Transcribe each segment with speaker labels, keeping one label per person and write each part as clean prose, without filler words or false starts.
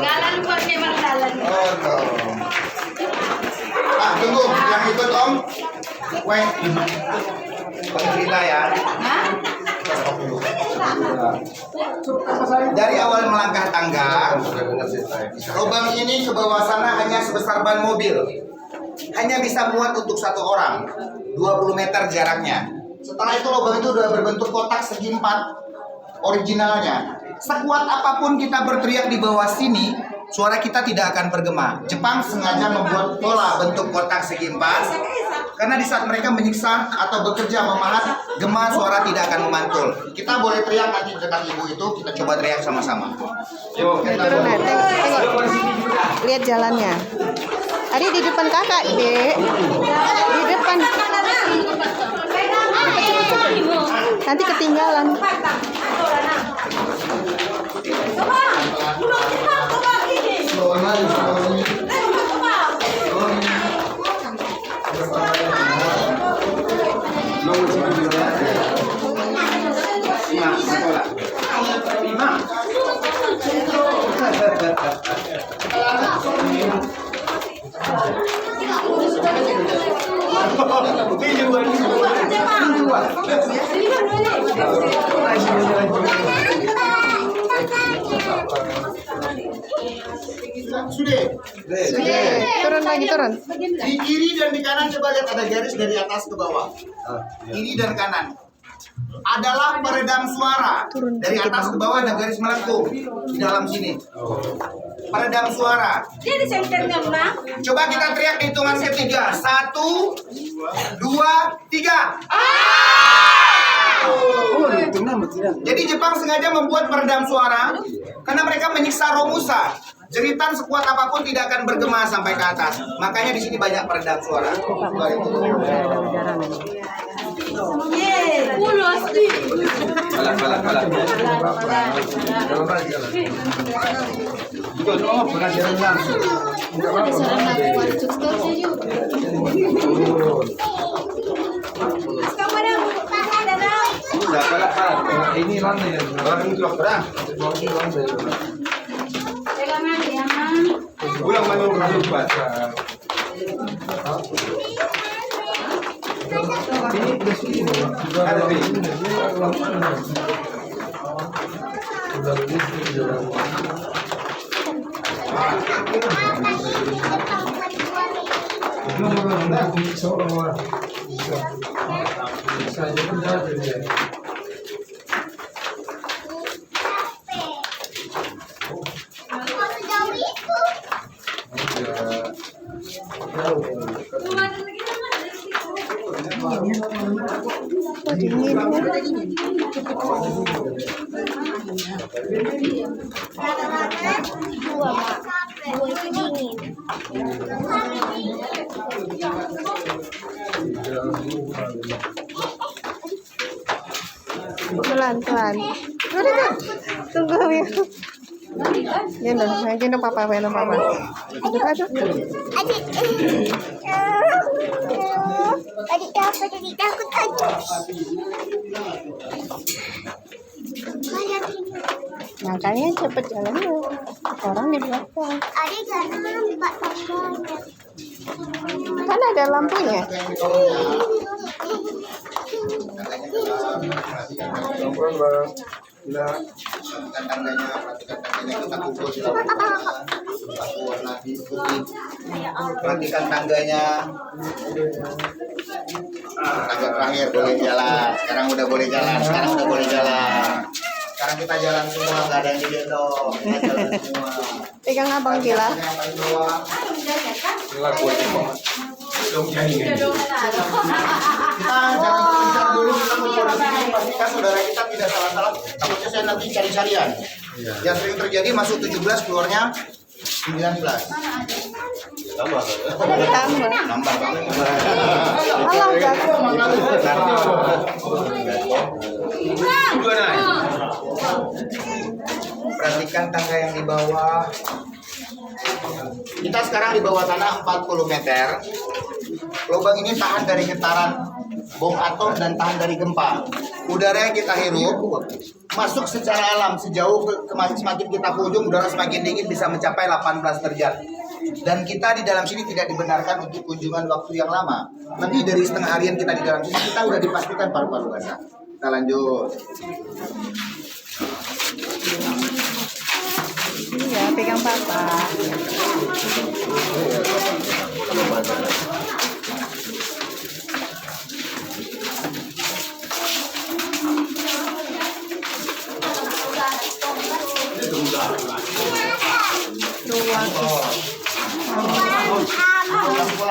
Speaker 1: Galan po siya magdalan.
Speaker 2: Oh, no. Tunggu, yang ikut Om. Wait. Cerita ya. Dari awal melangkah tangga, lubang ini ke bawah sana hanya sebesar ban mobil. Hanya bisa muat untuk satu orang, 20 meter jaraknya. Setelah itu lubang itu sudah berbentuk kotak segi 4 originalnya. Sekuat apapun kita berteriak di bawah sini, suara kita tidak akan bergema. Jepang sengaja membuat pola bentuk kotak segi 4 karena di saat mereka menyiksa atau bekerja memahat, gema suara tidak akan memantul. Kita boleh teriak nanti dekat ibu itu, kita coba teriak sama-sama. Yuk, kita
Speaker 3: Tengok. Lihat jalannya. Adi di depan kakak, Dek. Di depan. Nanti ketinggalan.
Speaker 2: Sudah.
Speaker 3: Turun lagi, turun.
Speaker 2: Di kiri dan di kanan coba lihat ada garis dari atas ke bawah. Kiri dan kanan adalah peredam suara. Dari atas ke bawah ada garis melengkung di dalam sini. Peredam suara.
Speaker 1: Dia di senternya, Bang.
Speaker 2: Coba kita teriak di hitungan ketiga. 1, 2, 3. Jadi Jepang sengaja membuat peredam suara karena mereka menyiksa Romusa. Jeritan sekuat apapun tidak akan bergema sampai ke atas. Makanya di sini banyak peredam suara.
Speaker 4: Ini lantai orang itu berang. Ulang mana orang lupa. Ada
Speaker 3: Pelan-pelan. Tunggu ya. Gendong papa, gendong papa. Duduk aja.
Speaker 5: Adik dapat, adik takut aja.
Speaker 3: Nah, kalian cepet jalan dulu. Orang di belakang.
Speaker 5: Adik jangan nampak tangganya.
Speaker 3: Kan ada lampunya.
Speaker 2: Perhatikan tangganya kita kumpul di lapangan. Aku warna putih. Perhatikan tangganya. Tangga terakhir boleh jalan. Sekarang udah boleh jalan. Sekarang kita jalan semua, nggak ada yang digendong. Kita jalan semua.
Speaker 3: Pegang abang gila.
Speaker 2: Yang paling bawah. Kita jangan kejar dulu, kita mencoba pastikan saudara kita tidak salah-salah. Takutnya saya nanti cari-carian. Yang sering terjadi masuk 17 keluarnya 19. Tambah. Nambah.
Speaker 3: Alah,
Speaker 2: Perhatikan tangga yang di bawah. Kita sekarang di bawah tanah 40 meter. Lubang ini tahan dari getaran bom atom dan tahan dari gempa. Udara yang kita hirup masuk secara alam sejauh semakin kita ke ujung udara semakin dingin bisa mencapai 18 derajat. Dan kita di dalam sini tidak dibenarkan untuk kunjungan waktu yang lama. Lebih dari setengah harian kita di dalam sini, kita udah dipastikan paru-paru basah. Kita lanjut.
Speaker 3: Iya, pegang papa.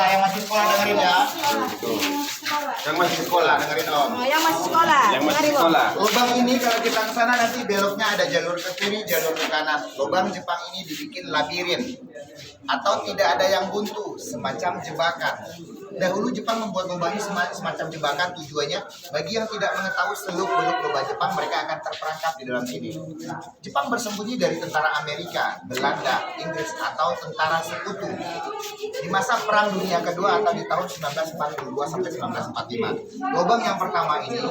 Speaker 2: Yang masih sekolah dengerin ya. Yang masih sekolah dengerin om.
Speaker 1: Yang masih sekolah.
Speaker 4: Yang masih sekolah.
Speaker 2: Lubang ini kalau kita ke sana nanti beloknya ada jalur ke kiri, jalur ke kanan. Lubang Jepang ini dibikin labirin atau tidak ada yang buntu, semacam jebakan. Dahulu Jepang membuat lubang ini semacam jebakan, tujuannya bagi yang tidak mengetahui seluk-beluk lubang Jepang, mereka akan terperangkap di dalam sini. Jepang bersembunyi dari tentara Amerika, Belanda, Inggris atau tentara sekutu di masa Perang Dunia Kedua atau di tahun 1942 sampai 1945. Lubang yang pertama ini,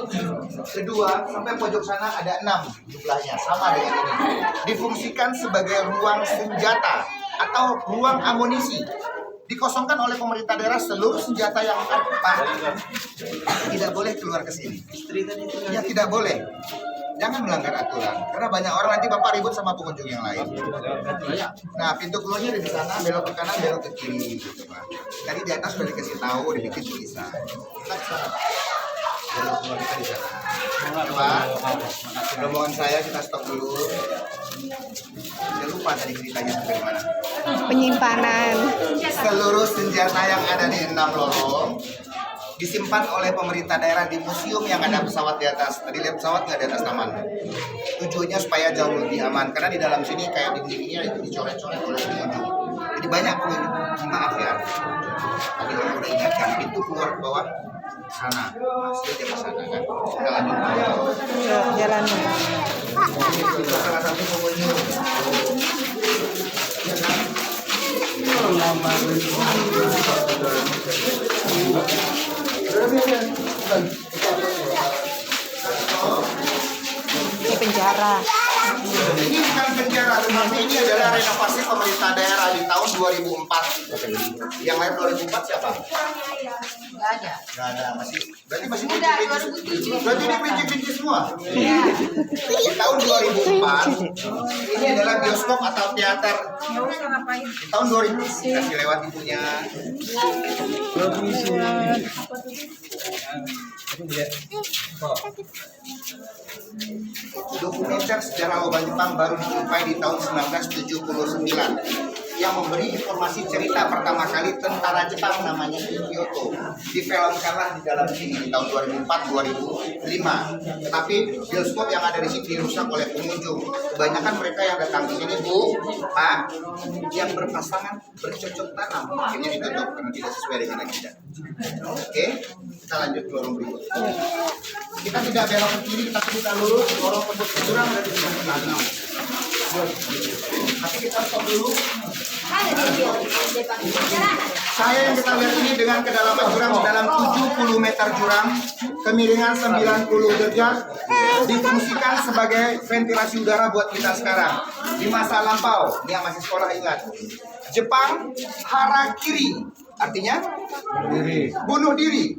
Speaker 2: kedua sampai pojok sana ada 6 jumlahnya, sama dengan ini. Difungsikan sebagai ruang senjata atau ruang amunisi. Dikosongkan oleh pemerintah daerah, seluruh senjata yang tidak boleh keluar ke sini. Ya tidak boleh. Jangan melanggar aturan, karena banyak orang nanti bapak ribut sama pengunjung yang lain. Nah, pintu keluarnya di sana, belok ke kanan, belok ke kiri, gitu Pak. Tadi di atas sudah dikasih tahu, dibikin tulisan. Kita ke sana. Belok keluar kita di sana. Coba, rombongan saya kita stop dulu. Saya lupa tadi ceritanya sampai di mana.
Speaker 3: Penyimpanan.
Speaker 2: Seluruh senjata yang ada di 6 lorong disimpan oleh pemerintah daerah di museum yang ada pesawat di atas. Tadi lihat pesawat nggak di atas taman. Tujuannya supaya jauh lebih aman, karena di dalam sini kayak dindingnya itu dicoret-coret oleh pengunjung. Jadi banyak pengunjung. Maaf ya. Tadi orang udah ingatkan pintu keluar ke bawah sana. Masih dia ke sana kan. Kita lanjut.
Speaker 3: Jalannya.
Speaker 2: Salah satu pengunjung. Ya kan?
Speaker 3: Ini penjara.
Speaker 2: Ini bukan penjara, tetapi ini adalah renovasi pemerintah daerah di tahun 2004. Yang lain 2004 siapa?
Speaker 1: Nggak ada.
Speaker 2: Nggak ada, berarti masih
Speaker 1: Udah,
Speaker 2: pinci-pinci.
Speaker 1: 2007.
Speaker 2: Berarti ini pinci-pinci semua.
Speaker 1: Iya.
Speaker 2: Di tahun 2004, ini adalah bioskop atau teater.
Speaker 1: Nggak usah ngapain.
Speaker 2: Di tahun 2000, kasih lewat ibunya. Dokumenter sejarah lubang Jepang baru dijumpai di tahun 1979 yang memberi informasi cerita pertama kali tentara Jepang namanya Kyoto. Difilmkanlah di dalam sini di tahun 2004-2005. Tetapi bioskop yang ada di sini dirusak oleh pengunjung. Kebanyakan mereka yang datang di sini, Bu, Pak, yang berpasangan bercocok tanam, akhirnya ditutup karena tidak sesuai dengan agenda. Oke, kita lanjut ke lorong berikut. Kita tidak belok ke kiri, tapi kita lurus. Lorong tembus ke jurang ada di sebelah kanan. Tapi kita stop dulu. Saya yang kita lihat ini dengan kedalaman jurang sedalam 70 meter jurang, kemiringan 90 derajat, difungsikan sebagai ventilasi udara buat kita sekarang. Di masa lampau, ini yang masih sekolah ingat, Jepang harakiri, artinya bunuh diri.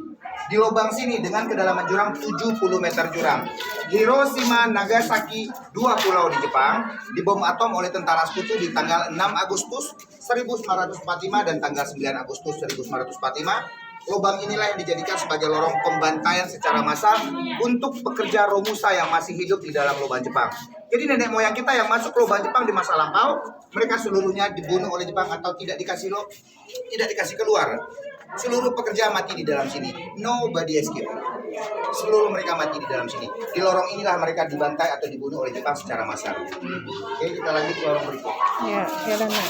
Speaker 2: Di lubang sini dengan kedalaman jurang 70 meter jurang. Hiroshima, Nagasaki, 2 pulau di Jepang, dibom atom oleh tentara sekutu di tanggal 6 Agustus 1945 dan tanggal 9 Agustus 1945. Lubang inilah yang dijadikan sebagai lorong pembantaian secara massal untuk pekerja Romusa yang masih hidup di dalam lubang Jepang. Jadi nenek moyang kita yang masuk lubang Jepang di masa lampau, mereka seluruhnya dibunuh oleh Jepang atau tidak dikasih keluar. Seluruh pekerja mati di dalam sini. Nobody escape. Seluruh mereka mati di dalam sini. Di lorong inilah mereka dibantai atau dibunuh oleh Jepang secara massal. Oke, kita lanjut ke lorong berikut.
Speaker 3: Ya, jalannya.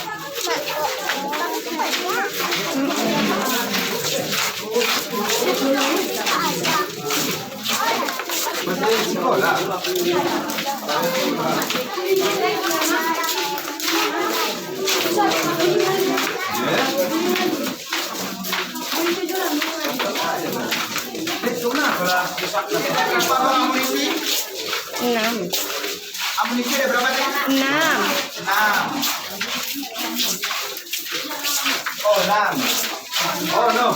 Speaker 2: Masih di sekolah.
Speaker 3: Enam. 6.
Speaker 2: 6. Oh, 6. Oh, no.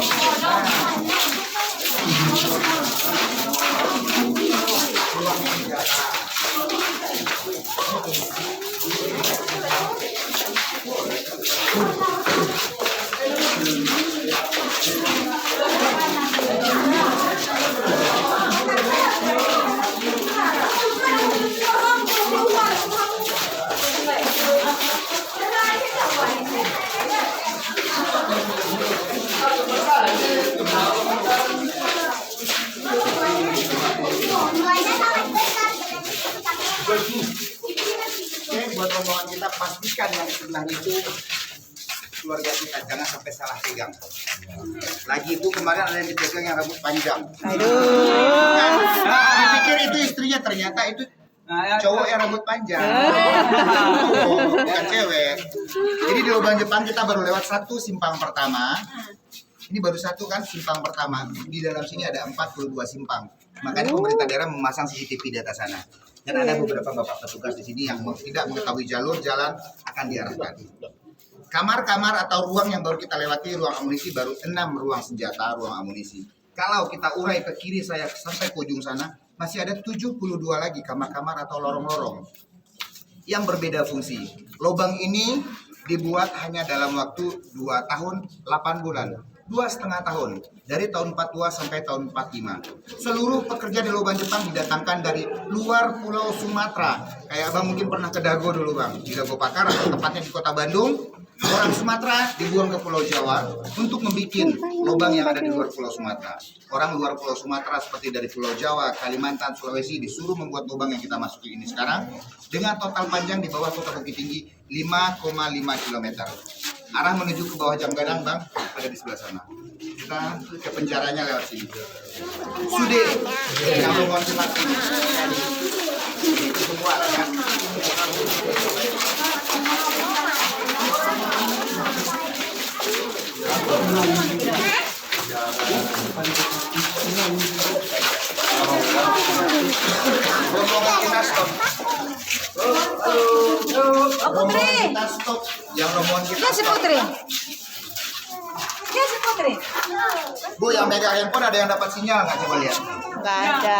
Speaker 2: Oke, buat rombongan kita pastikan yang sebelah itu keluarga kita, jangan sampai salah pegang. Lagi itu kemarin ada yang dipegang yang rambut panjang.
Speaker 3: Aduh.
Speaker 2: Dipikir itu istrinya, ternyata itu cowok yang rambut panjang. Bukan cewek. Jadi di lubang Jepang kita baru lewat satu simpang pertama. Ini baru satu kan simpang pertama. Di dalam sini ada 42 simpang. Makanya pemerintah daerah memasang CCTV di atas sana. Dan ada beberapa bapak petugas di sini yang tidak mengetahui jalur jalan akan diarahkan. Kamar-kamar atau ruang yang baru kita lewati, ruang amunisi baru 6 ruang senjata, ruang amunisi. Kalau kita urai ke kiri saya sampai ke ujung sana, masih ada 72 lagi kamar-kamar atau lorong-lorong yang berbeda fungsi. Lubang ini dibuat hanya dalam waktu 2 tahun 8 bulan. 2,5 tahun, dari tahun 42 sampai tahun 45. Seluruh pekerja di lubang Jepang didatangkan dari luar Pulau Sumatera. Kayak abang mungkin pernah ke Dago dulu bang, di Dago Pakar atau tepatnya di Kota Bandung. Orang Sumatera dibuang ke Pulau Jawa untuk membuat lubang yang ada di luar Pulau Sumatera. Orang luar Pulau Sumatera seperti dari Pulau Jawa, Kalimantan, Sulawesi disuruh membuat lubang yang kita masuki ini sekarang dengan total panjang di bawah Kota Bukit Tinggi 5,5 km. Arah menuju ke bawah Jam Gadang bang ada di sebelah sana. Kita ke penjaranya lewat sini. Sude yang rombongan cepat ini. Itu semua ya. Rombongan kita stop. Rombongan kita stop. Yang rombongan kita
Speaker 1: Si
Speaker 2: stop.
Speaker 1: Putri. Si Putri.
Speaker 2: Bu, yang megang handphone ada yang dapat sinyal nggak? Coba lihat.
Speaker 3: Nggak ada.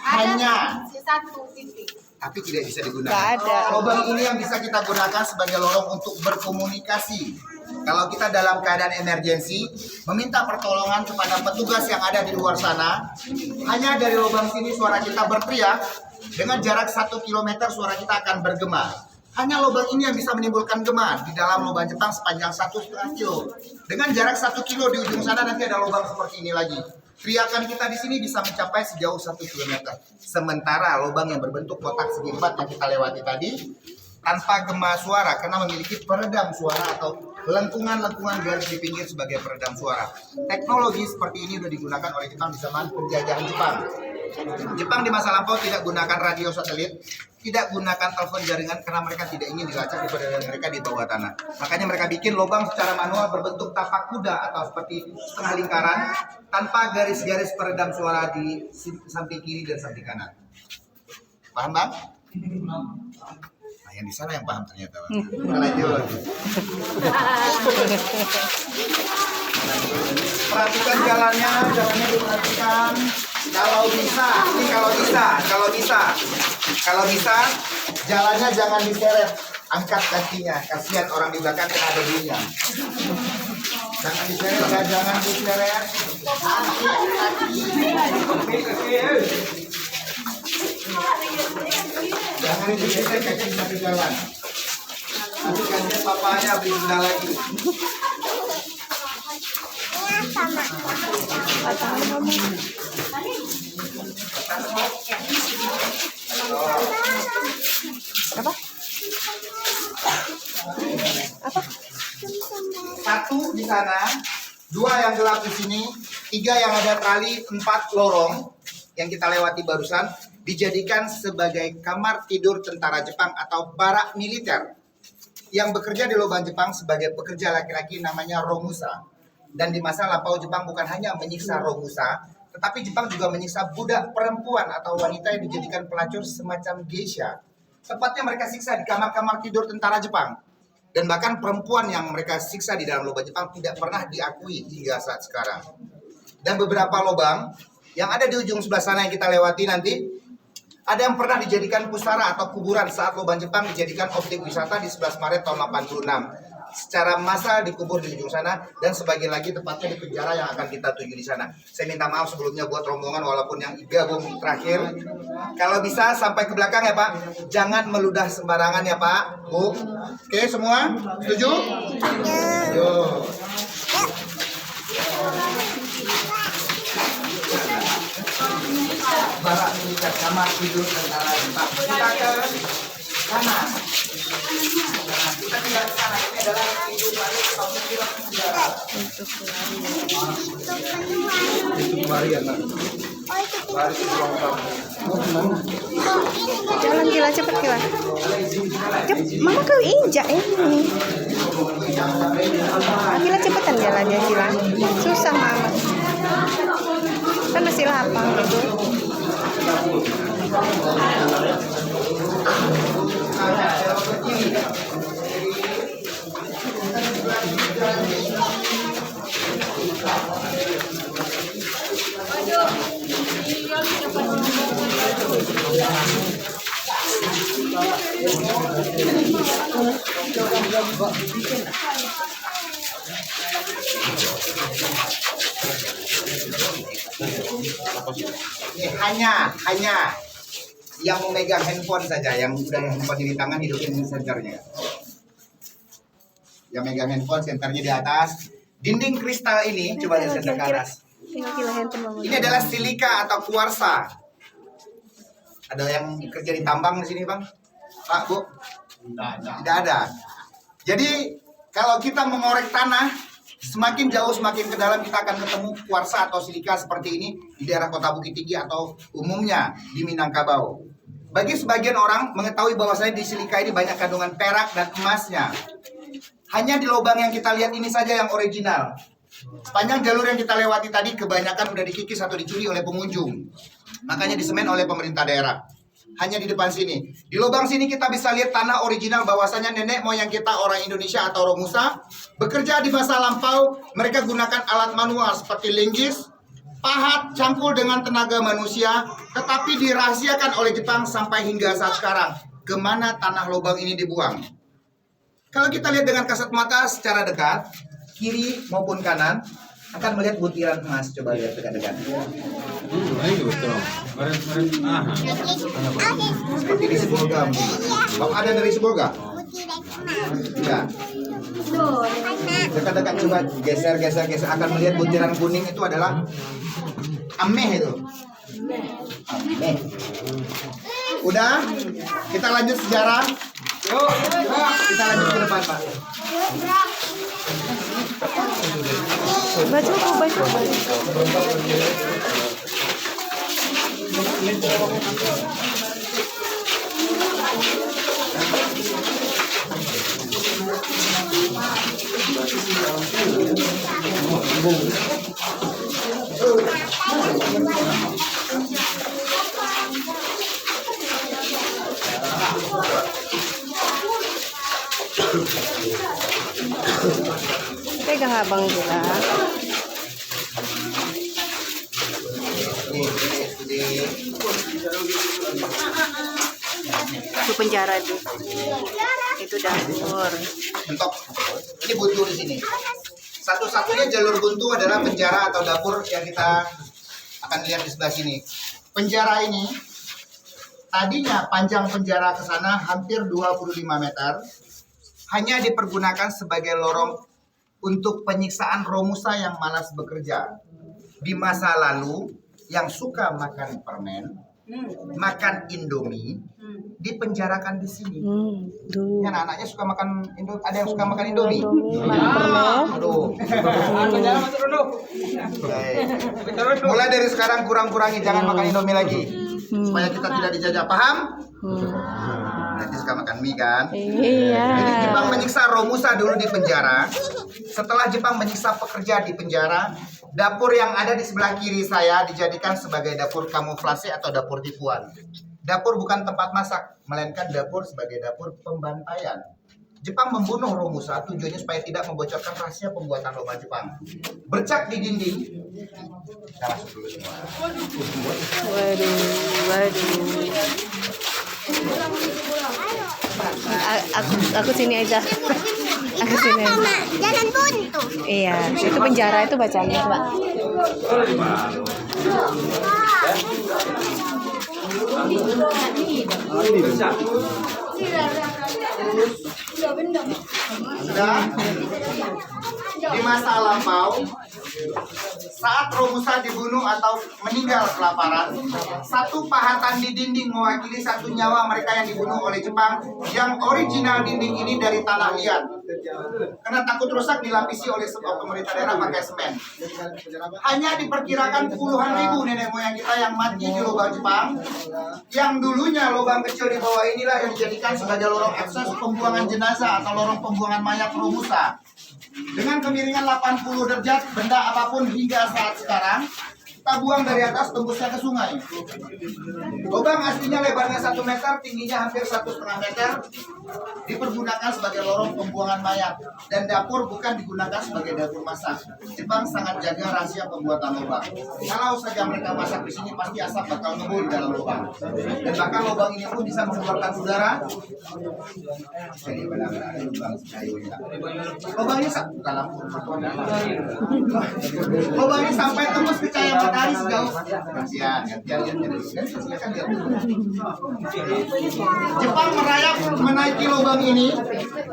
Speaker 2: Hanya,
Speaker 1: Si satu TV.
Speaker 2: tapi tidak bisa
Speaker 3: Nggak
Speaker 2: digunakan.
Speaker 3: ada.
Speaker 2: Lubang ini yang bisa kita gunakan sebagai lorong untuk berkomunikasi. Kalau kita dalam keadaan emergensi, meminta pertolongan kepada petugas yang ada di luar sana, hanya dari lubang sini suara kita berteriak, dengan jarak 1 km suara kita akan bergema. Hanya lubang ini yang bisa menimbulkan gema di dalam lubang Jepang sepanjang 1,5 kilo. Dengan jarak 1 kilo di ujung sana nanti ada lubang seperti ini lagi. Teriakan kita di sini bisa mencapai sejauh 1 km. Sementara lubang yang berbentuk kotak segi 4 yang kita lewati tadi tanpa gema suara karena memiliki peredam suara atau lengkungan-lengkungan garis di pinggir sebagai peredam suara. Teknologi seperti ini sudah digunakan oleh Jepang di zaman penjajahan Jepang. Jepang di masa lampau tidak gunakan radio satelit, tidak gunakan telepon jaringan karena mereka tidak ingin dilacak keberadaan mereka di bawah tanah. Makanya mereka bikin lubang secara manual berbentuk tapak kuda atau seperti setengah lingkaran tanpa garis-garis peredam suara di samping kiri dan samping kanan. Paham bang? Nah, yang di sana yang paham ternyata bang. Kita lanjut. Perhatikan jalannya diperhatikan. Kalau bisa, jalannya jangan diseret, angkat kakinya, kasihan orang di belakang kena debunya. Jangan diseret, jangan diseret. Jangan diseret kaki satu jalan. Nanti gantian papanya beli benda lagi.
Speaker 3: Apa? Apa?
Speaker 2: 1 di sana, 2 yang gelap di sini, 3 yang ada tali, 4 lorong yang kita lewati barusan dijadikan sebagai kamar tidur tentara Jepang atau barak militer yang bekerja di lubang Jepang sebagai pekerja laki-laki namanya romusa. Dan di masa lampau Jepang bukan hanya menyiksa romusa, tetapi Jepang juga menyiksa budak perempuan atau wanita yang dijadikan pelacur semacam geisha. Tepatnya mereka siksa di kamar-kamar tidur tentara Jepang. Dan bahkan perempuan yang mereka siksa di dalam lubang Jepang tidak pernah diakui hingga saat sekarang. Dan beberapa lubang yang ada di ujung sebelah sana yang kita lewati nanti, ada yang pernah dijadikan pusara atau kuburan saat lubang Jepang dijadikan objek wisata di 11 Maret tahun 86. Secara massal dikubur di ujung sana, dan sebagian lagi tepatnya di penjara yang akan kita tuju di sana. Saya minta maaf sebelumnya buat rombongan walaupun yang gabung terakhir. Kalau bisa sampai ke belakang ya Pak. Jangan meludah sembarangan ya Pak, Bu. Oke semua? Setuju? Setuju. Barak mengikat kamar tidur tentara Jepang. Kita ke kanan. Kita tinggal di sana. Ini adalah pintu balik sampai di penjara.
Speaker 4: Itu mari anak. Mari ke ruang tamu.
Speaker 3: Jalan Gila, cepet Gila. Mama kau injak ya ini. Gila cepetan jalannya Gila. Susah Mama. Kan masih lapang gitu.
Speaker 2: Ini hanya yang memegang handphone saja, yang udah handphone di tangan hidupin senternya. Yang megang handphone senternya di atas. Dinding kristal ini coba lihat senter ke atas.
Speaker 3: Tinggal Gila handphone Mama.
Speaker 2: Ini adalah silika atau kuarsa. Ada yang kerja di tambang di sini Bang? Pak, Bu? Tidak ada. Jadi kalau kita mengorek tanah, semakin jauh semakin ke dalam kita akan ketemu kuarsa atau silika seperti ini di daerah Kota Bukit Tinggi atau umumnya di Minangkabau. Bagi sebagian orang mengetahui bahwasanya di silika ini banyak kandungan perak dan emasnya. Hanya di lubang yang kita lihat ini saja yang original. Sepanjang jalur yang kita lewati tadi kebanyakan udah dikikis atau dicuri oleh pengunjung. Makanya disemen oleh pemerintah daerah. Hanya di depan sini. Di lubang sini kita bisa lihat tanah original bahwasanya nenek moyang kita orang Indonesia atau Romusa bekerja di masa lampau. Mereka gunakan alat manual seperti linggis, pahat, campur dengan tenaga manusia, tetapi dirahasiakan oleh Jepang sampai hingga saat sekarang. Kemana tanah lubang ini dibuang? Kalau kita lihat dengan kasat mata secara dekat, kiri maupun kanan, akan melihat butiran emas. Coba lihat dekat-dekat.
Speaker 4: Ayo betul.
Speaker 2: Seperti di Sibolga. Bang ada dari Sibolga? Tidak. Dekat-dekat coba geser. Akan melihat butiran kuning itu adalah ameh itu. Ameh. Udah, kita lanjut sejarah. Yuk, kita lanjut ke depan Pak.
Speaker 3: Baju. Pegang abang Gila. Itu penjara itu. Itu dapur.
Speaker 2: Mentok. Ini buntu di sini. Satu-satunya jalur buntu adalah penjara atau dapur yang kita akan lihat di sebelah sini. Penjara ini tadinya panjang penjara ke sana hampir 25 meter. Hanya dipergunakan sebagai lorong untuk penyiksaan Romusa yang malas bekerja. Di masa lalu yang suka makan permen, makan Indomie, dipenjarakan di sini.
Speaker 3: Tuh.
Speaker 2: Ya, anak-anaknya suka makan Indomie. Ada yang suka makan Indomie? Aduh. Baik. Mulai dari sekarang kurang-kurangi, jangan makan Indomie lagi. Supaya kita tidak dijajah, paham? Nanti suka makan mie kan?
Speaker 3: Iya.
Speaker 2: Jadi Jepang menyiksa Romusa dulu di penjara. Setelah Jepang menyiksa pekerja di penjara, dapur yang ada di sebelah kiri saya dijadikan sebagai dapur kamuflase atau dapur tipuan. Dapur bukan tempat masak, melainkan dapur sebagai dapur pembantaian. Jepang membunuh Romusa tujuannya supaya tidak membocorkan rahasia pembuatan lobang Jepang. Bercak di dinding. Kita masuk dulu semua.
Speaker 3: Aku sini aja. Aku sini.
Speaker 5: Mama, jangan buntu.
Speaker 3: Iya, itu penjara itu bacanya, Pak.
Speaker 2: Sudah? Di masa lampau, saat Romusa dibunuh atau meninggal kelaparan, satu pahatan di dinding mewakili satu nyawa mereka yang dibunuh oleh Jepang. Yang original dinding ini dari tanah liat. Karena takut rusak dilapisi oleh pemerintah daerah pakai semen. Hanya diperkirakan puluhan ribu nenek moyang kita yang mati di lubang Jepang. Yang dulunya lubang kecil di bawah inilah yang dijadikan sebagai lorong akses pembuangan jenazah atau lorong pembuangan mayat Romusa. Dengan kemiringan 80 derajat, benda apapun hingga saat sekarang kita buang dari atas tembusnya ke sungai. Lubang aslinya lebarnya 1 meter, tingginya hampir 1,5 meter. Dipergunakan sebagai lorong pembuangan mayat dan dapur bukan digunakan sebagai dapur masak. Jepang sangat jaga rahasia pembuatan lubang. Kalau saja mereka masak di sini pasti asap bakal ngebul di dalam lubang. Dan bahkan lubang ini pun bisa mengeluarkan udara. Jadi benar-benar ada lubang kayu ya. Lubangnya bukan lampu. Lubangnya sampai tembus ke cahaya matahari sejauh. Kasihan, gantian. Jepang merayap menaiki lubang ini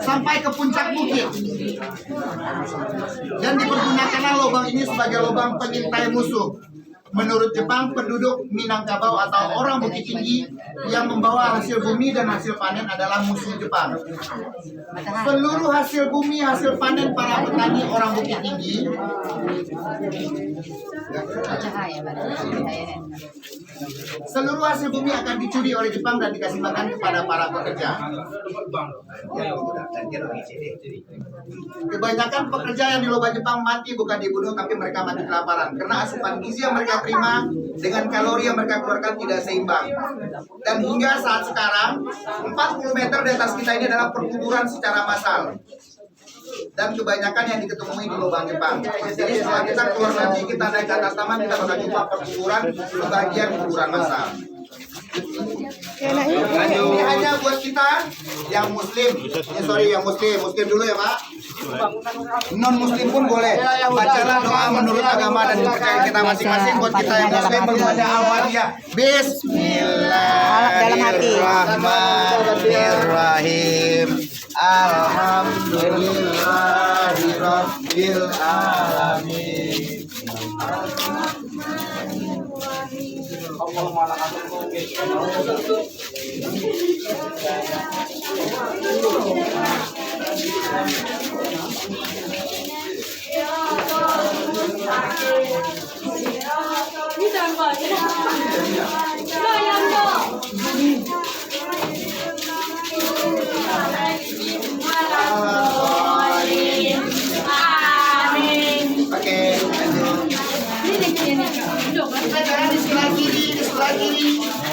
Speaker 2: sampai ke puncak bukit dan dipergunakanlah lubang ini sebagai lubang pengintai musuh. Menurut Jepang, penduduk Minangkabau atau orang Bukit Tinggi yang membawa hasil bumi dan hasil panen adalah musuh Jepang. Seluruh hasil bumi, hasil panen para petani orang Bukit Tinggi seluruh hasil bumi akan dicuri oleh Jepang dan dikasih makan kepada para pekerja. Kebanyakan pekerja yang di lubang Jepang mati bukan dibunuh, tapi mereka mati kelaparan karena asupan gizi yang mereka terima dengan kalori yang mereka keluarkan tidak seimbang. Dan hingga saat sekarang 40 meter di atas kita ini adalah perkuburan secara massal. Dan kebanyakan yang diketemui di lubang Jepang. Jadi setelah kita keluar nanti, kita naik ke atas taman, kita bakal jumpa perkuburan sebagian kuburan massal. Ini hanya buat kita yang muslim. Yang muslim dulu ya Pak. Non muslim pun boleh. Bacalah doa menurut agama dan kepercayaan kita masing-masing. Buat kita yang muslim berdoa awaliyah. Bismillahirrahmanirrahim. Alhamdulillahirabbil alamin.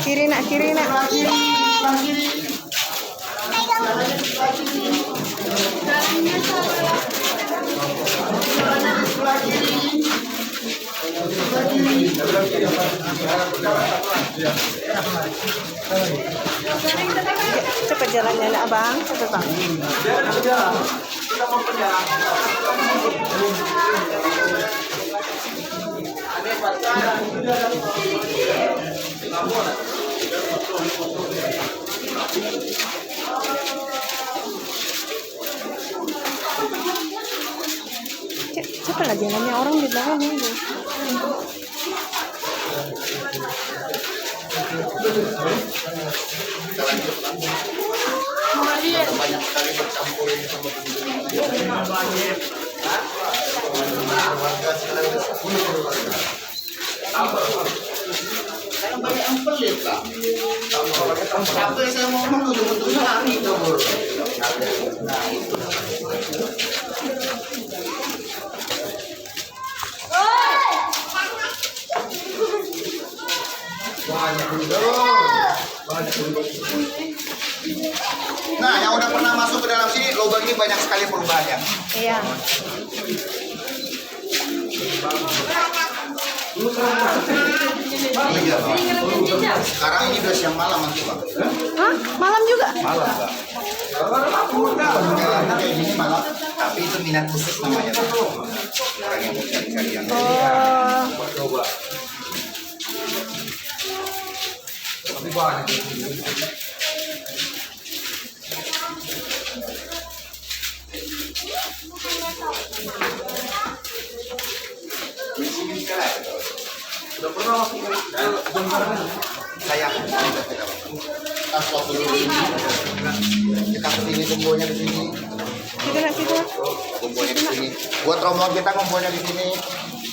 Speaker 3: Kiri nak. Cepat jalannya nak Abang, cepat Bang. Cepatlah jalannya, orang di belakang nunggu.
Speaker 2: Banyak sekali bercampur ini sama saya banyak yang pelit lah. Apa yang saya ngomong ujung-ujungnya lari dong. Banyak ini banyak sekali perubahannya.
Speaker 3: Iya.
Speaker 2: Iya, Bang. Sekarang ini udah siang malam nanti, Bang.
Speaker 3: Hah? Malam juga?
Speaker 2: Malam, Bang. Jalannya kayak gini malam, tapi itu minat khusus namanya, Bang. Orang yang mau cari-cari yang
Speaker 3: Oh.
Speaker 4: Coba. Tapi banyak. Udah pernah masuk ke
Speaker 2: saya tas waktu di sini. Kita kesini kumpulnya di sini.
Speaker 3: Situ.
Speaker 2: Kumpulnya di sini. Buat rombongan kita kumpulnya di sini.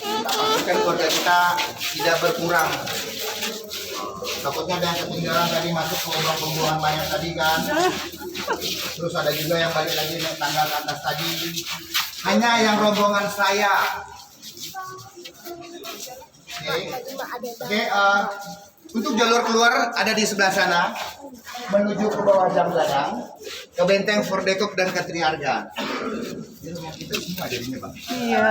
Speaker 2: Kita pastikan keluarga kita tidak berkurang. Takutnya ada yang ketinggalan tadi masuk ke lubang pembuangan mayat tadi kan. Terus ada juga yang balik lagi naik tangga ke atas tadi. Hanya yang rombongan saya. Oke, untuk jalur keluar ada di sebelah sana, menuju ke bawah jam belakang, ke Benteng Fordekop dan ke Triarga. Ini rumah kita semua ada di sini, Bang.
Speaker 3: Iya,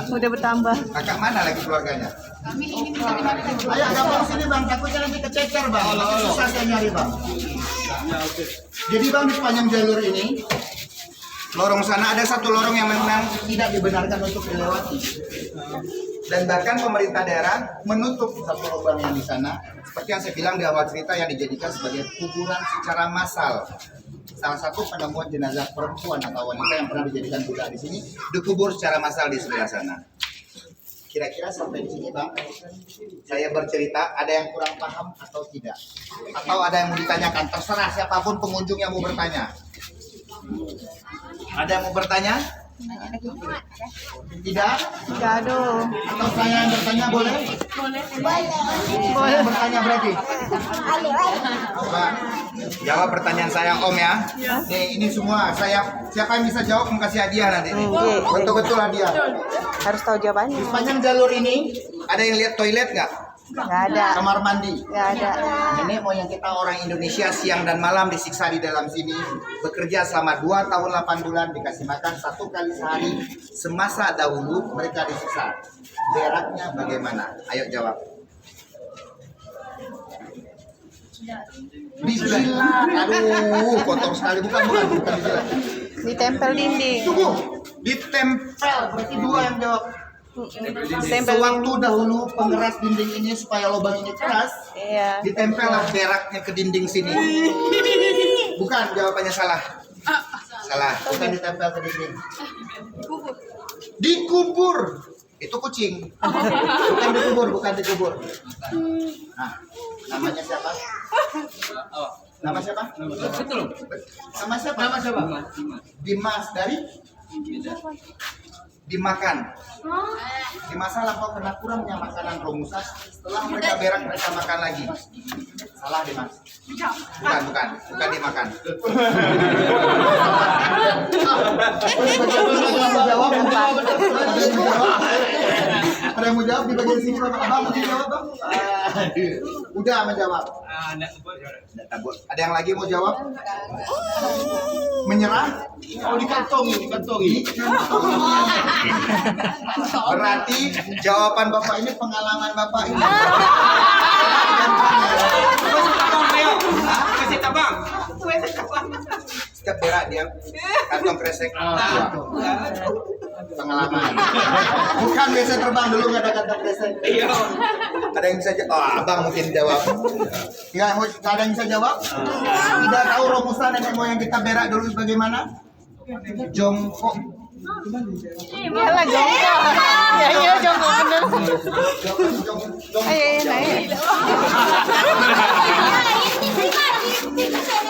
Speaker 3: udah bertambah.
Speaker 2: Kakak mana lagi keluarganya? Ayo gampang sini, Bang, takutnya nanti kececer, Bang. Susah saya nyari, Bang. Jadi, Bang, di sepanjang jalur ini, lorong sana ada satu lorong yang memang tidak dibenarkan untuk dilewati. Dan bahkan pemerintah daerah menutup satu lubang yang di sana, seperti yang saya bilang di awal cerita, yang dijadikan sebagai kuburan secara massal. Salah satu penemuan jenazah perempuan atau wanita yang pernah dijadikan budak di sini dikubur secara massal di sebelah sana. Kira-kira sampai di sini, Bang, saya bercerita, ada yang kurang paham atau tidak? Atau ada yang mau ditanyakan? Terserah siapapun pengunjung yang mau bertanya. Ada yang mau bertanya? Tidak?
Speaker 3: Gaduh.
Speaker 2: Atau saya yang bertanya boleh? Boleh bertanya berarti? Coba jawab pertanyaan saya, Om ya. Nih, ini semua siapa yang bisa jawab kasih hadiah nanti. Betul-betul hadiah.
Speaker 3: Harus tahu jawabannya.
Speaker 2: Di sepanjang jalur ini ada yang lihat toilet nggak?
Speaker 3: Nggak ada.
Speaker 2: Kamar mandi?
Speaker 3: Nggak ada.
Speaker 2: Ini mau yang kita orang Indonesia siang dan malam disiksa di dalam sini, bekerja selama 2 tahun 8 bulan, dikasih makan 1 kali sehari. Semasa dahulu mereka disiksa. Beraknya bagaimana? Ayo jawab. Dijilat. Aduh, kotor sekali. Bukan dijilat.
Speaker 3: Ditempel dinding.
Speaker 2: Tunggu. Ditempel. Berarti 2 yang jawab.
Speaker 3: Ditempel
Speaker 2: Sewaktu dahulu pengeras dinding ini supaya lubang ini keras,
Speaker 3: Iya.
Speaker 2: ditempellah beraknya ke dinding sini. Bukan, jawabannya salah. Salah, bukan ditempel ke dinding. Dikubur. Itu kucing. Bukan dikubur. Nah, namanya siapa? Nama siapa? Nama siapa? Dimas dari dimakan. Di masa lampau kena kurangnya makanan Romusa, setelah mereka berak mereka makan lagi. Salah Dimas. Bukan dimakan. Ada yang mau jawab di bagian sini, Bapak? Abang mau jawab, Bang? Udah menjawab. Ada yang lagi mau jawab? Menyerah? Oh, dikantongi. Berarti jawaban Bapak ini pengalaman Bapak ini.
Speaker 4: Kasih tabang.
Speaker 2: Setiap berak dia kantong kresek. Pengalaman. Bukan biasa terbang dulu nggak ada kantong kresek. Ada yang bisa jawab? Oh, Abang mungkin jawab. Ya, ada yang bisa jawab? Tidak tahu Romusa nenek moyang kita berak dulu bagaimana? Jongkok.
Speaker 3: Iyalah jongkok. Iya jongkok bener. Ayo naik.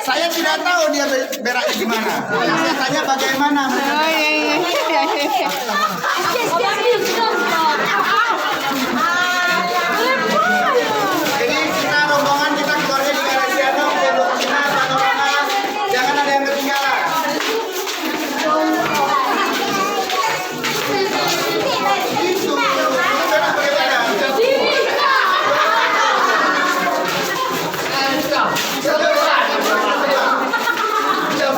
Speaker 2: Saya tidak tahu dia beraknya gimana. Saya tanya bagaimana.
Speaker 3: Oh iya.
Speaker 2: Jadi kita rombongan kita keluarnya di Garasiano, Pondokina, Panorama. Jangan ada yang ketinggalan. Itu berak bagaimana? Ya,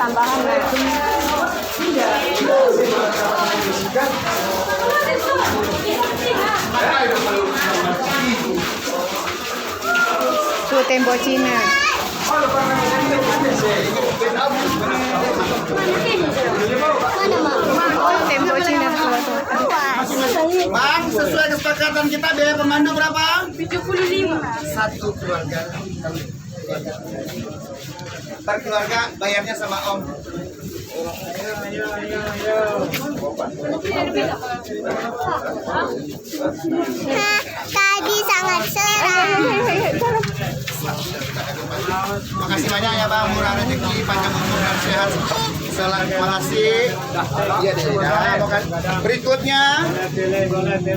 Speaker 3: tambahan lah. Tuh tembok Cina. Oh, tembok Cina tuh.
Speaker 2: Bang, sesuai kesepakatan kita biaya pemandu berapa?
Speaker 1: 75.
Speaker 2: Satu keluarga. Per keluarga bayarnya sama Om.
Speaker 5: Tadi sangat seram.
Speaker 2: Makasih banyak ya Bang, murah rezeki, panjang umur dan sehat. Terima kasih. Berikutnya